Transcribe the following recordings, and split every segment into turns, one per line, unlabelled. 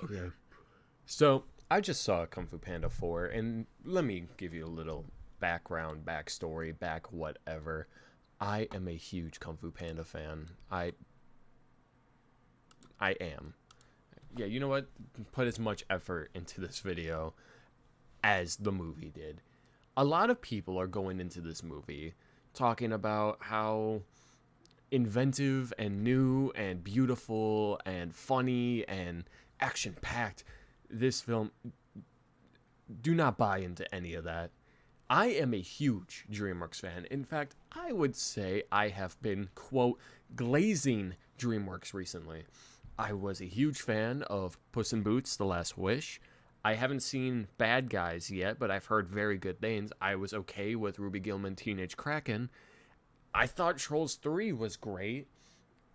Okay. So, I just saw Kung Fu Panda 4, and let me give you a little backstory, back whatever. I am a huge Kung Fu Panda fan. I am. Yeah, you know what? Put as much effort into this video as the movie did. A lot of people are going into this movie talking about how inventive and new and beautiful and funny and action packed this film. Do not buy into any of that. I am a huge DreamWorks fan. In fact, I would say I have been, quote, glazing DreamWorks recently. I was a huge fan of Puss in Boots: The Last Wish. I haven't seen Bad Guys yet, but I've heard very good things. I was okay with Ruby Gillman Teenage Kraken. I thought Trolls 3 was great.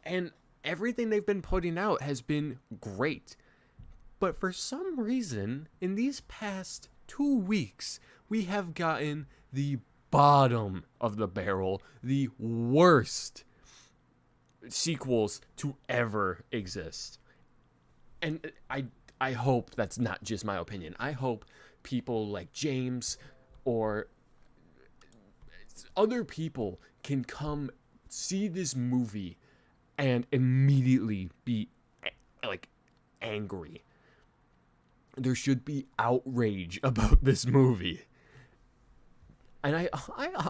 And everything they've been putting out has been great. But for some reason, in these past 2 weeks, we have gotten the bottom of the barrel, the worst sequels to ever exist. And I hope that's not just my opinion. I hope people like James or other people can come see this movie and immediately be like angry. There should be outrage about this movie. And I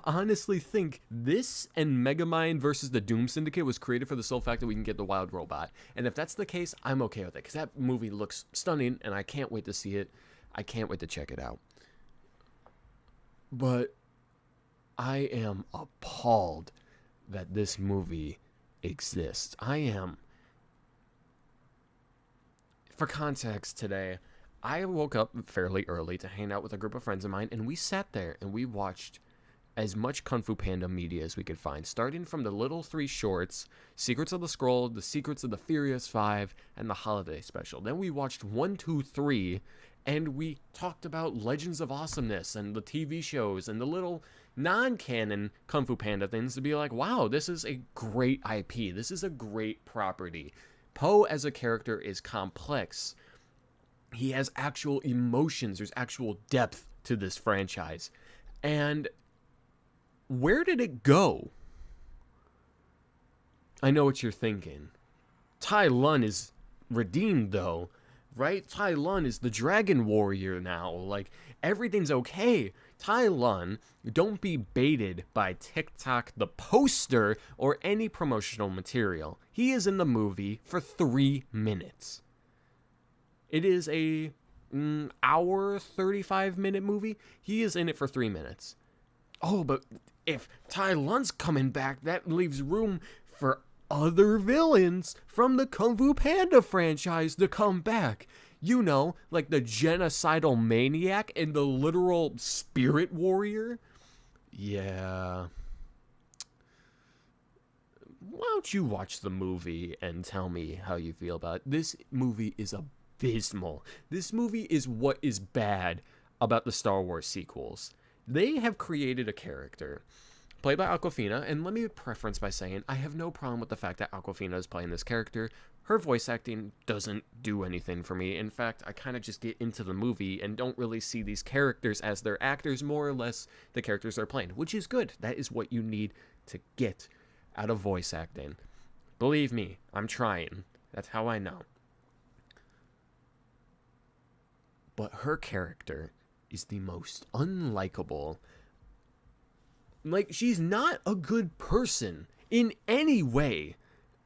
honestly think this and Megamind versus the Doom Syndicate was created for the sole fact that we can get the Wild Robot. And if that's the case, I'm okay with it. Because that movie looks stunning, and I can't wait to see it. I can't wait to check it out. But I am appalled that this movie exists. I am. For context today, I woke up fairly early to hang out with a group of friends of mine, and we sat there and we watched as much Kung Fu Panda media as we could find, starting from the little 3 shorts, Secrets of the Scroll, The Secrets of the Furious 5, and the Holiday Special. Then we watched 1, 2, 3, and we talked about Legends of Awesomeness and the TV shows and the little non-canon Kung Fu Panda things to be like, wow, this is a great IP. This is a great property. Po as a character is complex. He has actual emotions. There's actual depth to this franchise. And where did it go? I know what you're thinking. Tai Lun is redeemed, though, right? Tai Lun is the Dragon Warrior now. Like, everything's okay. Tai Lun, don't be baited by TikTok, the poster, or any promotional material. He is in the movie for 3 minutes. It is a hour, 35-minute movie. He is in it for 3 minutes. Oh, but if Tai Lun's coming back, that leaves room for other villains from the Kung Fu Panda franchise to come back. You know, like the genocidal maniac and the literal spirit warrior. Yeah. Why don't you watch the movie and tell me how you feel about it? This movie is abysmal. This movie is what is bad about the Star Wars sequels. They have created a character played by Awkwafina, and let me preference by saying I have no problem with the fact that Awkwafina is playing this character. Her voice acting doesn't do anything for me. In fact, I kind of just get into the movie and don't really see these characters as their actors, more or less the characters they're playing, which is good. That is what you need to get out of voice acting. Believe me, I'm trying. That's how I know. But her character is the most unlikable. Like, she's not a good person in any way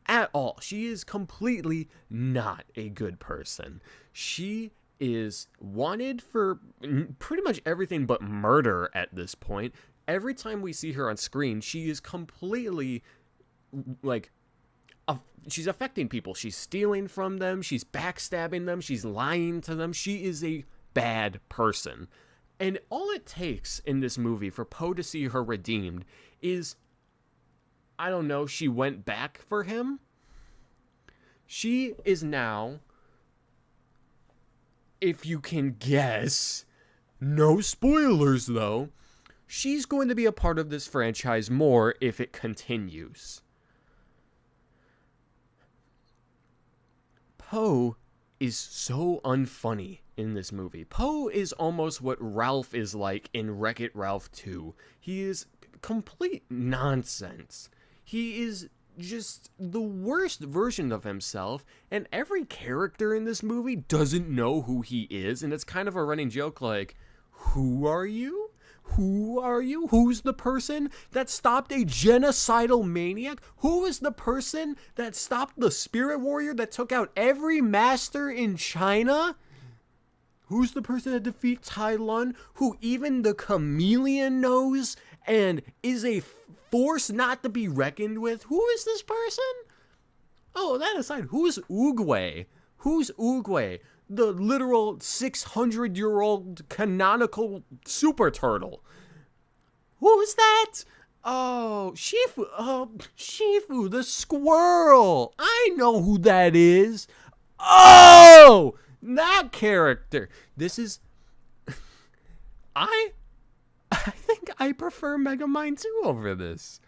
at all. She is completely not a good person. She is wanted for pretty much everything but murder at this point. Every time we see her on screen, she is completely, like, she's affecting people. She's stealing from them. She's backstabbing them. She's lying to them. She is a bad person. And all it takes in this movie for Poe to see her redeemed is, I don't know, she went back for him. She is now, if you can guess, no spoilers though, she's going to be a part of this franchise more if it continues. Poe is so unfunny in this movie. Poe is almost what Ralph is like in Wreck-It Ralph 2. He is complete nonsense. He is just the worst version of himself, and every character in this movie doesn't know who he is, and it's kind of a running joke like, who are you? Who are you? Who's the person that stopped a genocidal maniac? Who is the person that stopped the spirit warrior that took out every master in China? Who's the person that defeats Tai Lun, who even the chameleon knows and is a force not to be reckoned with? Who is this person? Oh, that aside, who's Oogway? Who's Oogway? The literal 600-year-old canonical super turtle. Who's that? Oh, Shifu. Oh, Shifu, the squirrel. I know who that is. Oh, that character. This is... I think I prefer Megamind 2 over this.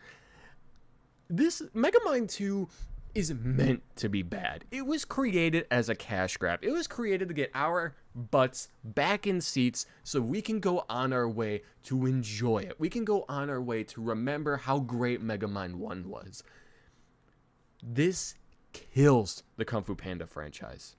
This Megamind 2 is meant to be bad. It was created as a cash grab. It was created to get our butts back in seats so we can go on our way to enjoy it. We can go on our way to remember how great Megamind 1 was. This kills the Kung Fu Panda franchise.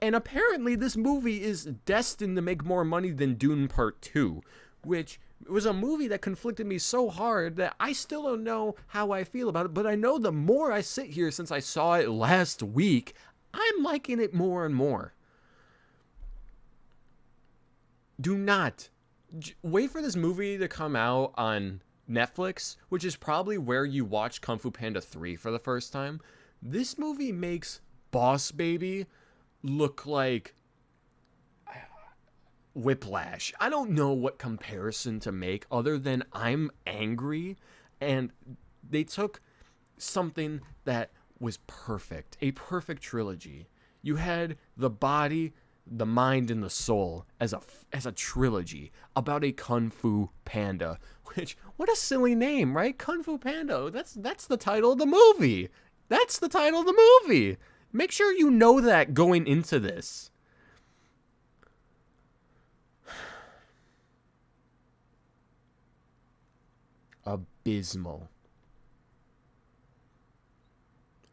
And apparently this movie is destined to make more money than Dune Part 2, which was a movie that conflicted me so hard that I still don't know how I feel about it, but I know the more I sit here since I saw it last week, I'm liking it more and more. Do not wait for this movie to come out on Netflix, which is probably where you watch Kung Fu Panda 3 for the first time. This movie makes Boss Baby look like Whiplash. I don't know what comparison to make other than I'm angry, and they took something that was perfect, a perfect trilogy. You had the body, the mind, and the soul as a trilogy about a Kung Fu Panda, which, what a silly name, right? Kung Fu Panda. That's the title of the movie. That's the title of the movie. Make sure you know that going into this. Abysmal.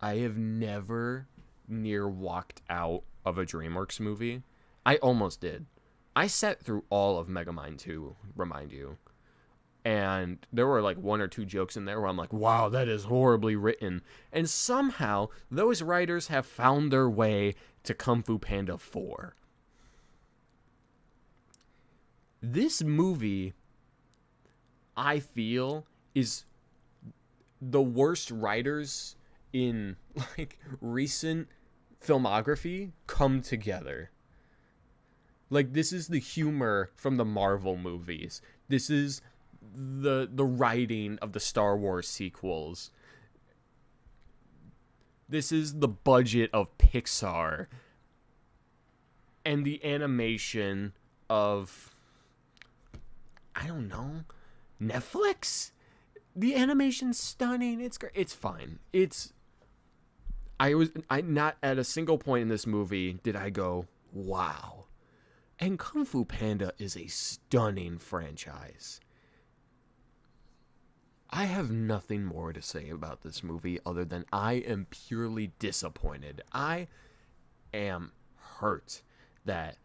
I have never near walked out of a DreamWorks movie. I almost did. I sat through all of Megamind 2, remind you. And there were like one or two jokes in there where I'm like, wow, that is horribly written. And somehow those writers have found their way to Kung Fu Panda 4. This movie, I feel, is the worst writers in like recent filmography come together. Like, this is the humor from the Marvel movies. This is the writing of the Star Wars sequels. This is the budget of Pixar. And the animation of, I don't know, Netflix? The animation's stunning. It's great. It's fine. I not at a single point in this movie did I go, wow. And Kung Fu Panda is a stunning franchise. I have nothing more to say about this movie other than I am purely disappointed. I am hurt that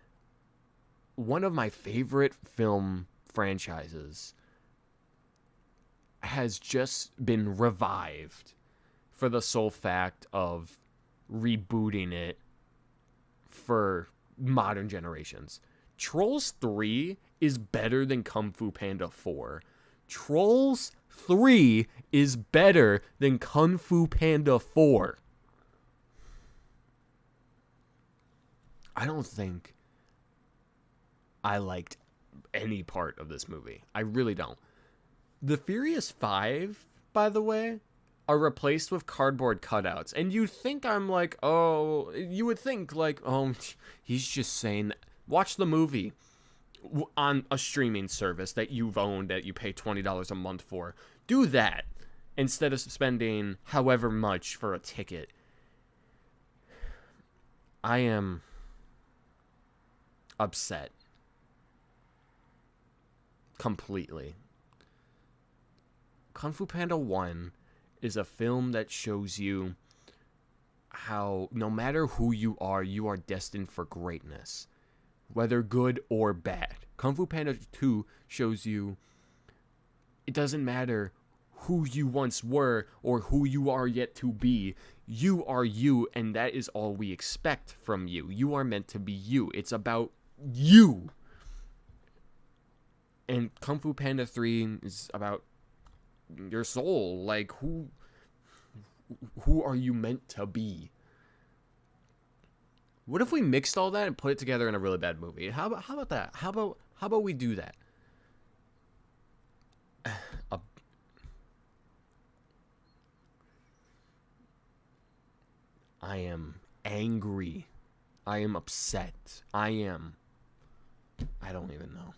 one of my favorite film franchises has just been revived for the sole fact of rebooting it for modern generations. Trolls 3 is better than Kung Fu Panda 4. Trolls 3 is better than Kung Fu Panda 4. I don't think I liked any part of this movie. I really don't. The Furious 5, by the way, are replaced with cardboard cutouts. And you think I'm like, oh, you would think like, oh, he's just saying, watch the movie on a streaming service that you've owned that you pay $20 a month for. Do that instead of spending however much for a ticket. I am upset. Completely. Kung Fu Panda 1 is a film that shows you how no matter who you are destined for greatness, whether good or bad. Kung Fu Panda 2 shows you it doesn't matter who you once were or who you are yet to be. You are you, and that is all we expect from you. You are meant to be you. It's about you. And Kung Fu Panda 3 is about your soul. Like, who are you meant to be? What if we mixed all that and put it together in a really bad movie? How about that? How about we do that? I am angry. I am upset. I don't even know.